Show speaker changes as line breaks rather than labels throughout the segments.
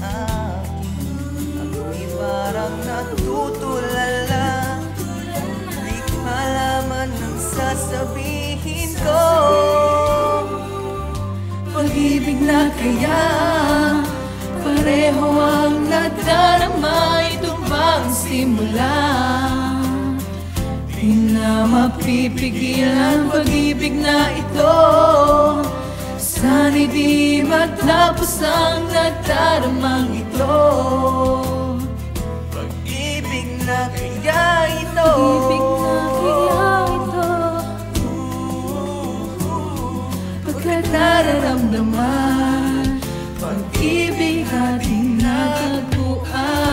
akin. Ako'y parang natutulala, di ko malaman ang sasabihin ko. Pag-ibig na kaya pareho ang nadarama, ito bang simula? Di na mapipigilan pag-ibig na ito. Sana'y di matapos ang nadaramang ito. Pag-ibig na kaya ito.
Pag-ibig na kaya ito. Pagkat nararamdaman pag-ibig ating natagpuan.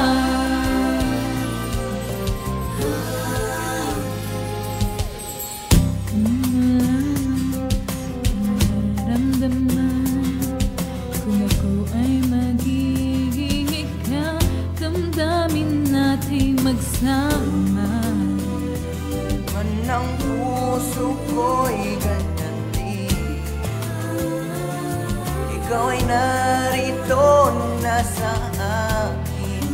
Kung ako ay magiging ikaw, damdamin natin magsama.
Man ang puso ko'y ganyan din. Ikaw ay narito na sa akin.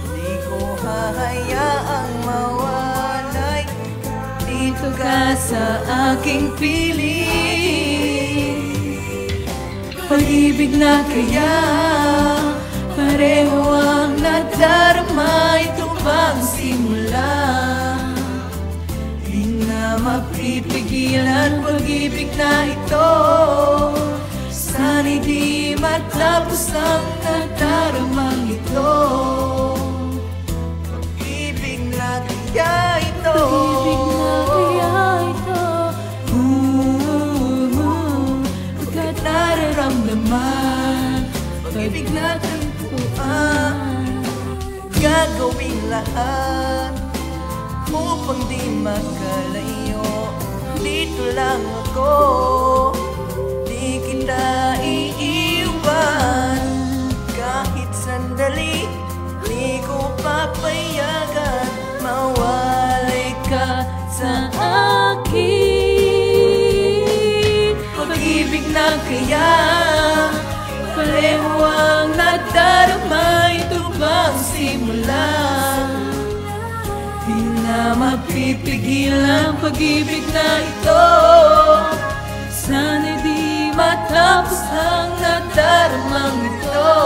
Di ko hahayaang mawalay. Dito ka sa aking piling. Pag-ibig na kaya pareho ang nadarama, ito bang simula? Di na mapipigilan pag-ibig na ito. Sana'y di matapos ang nadaramang ito. Pag-ibig na kaya ito.
Pag-ibig na kaya ito.
Pagkat nararamdaman pag-ibig na tagpuan. Gagawin lahat upang di makalayo. Dito lang ako, di kita iiwan. Kahit sandali, di ko papayagan mawalay ka sa akin. Pag-ibig na kaya pareho ang nadarama, ito bang simula? Di na mapipigilan pag-ibig na ito. Sana'y di matapos ang nadaramang ito.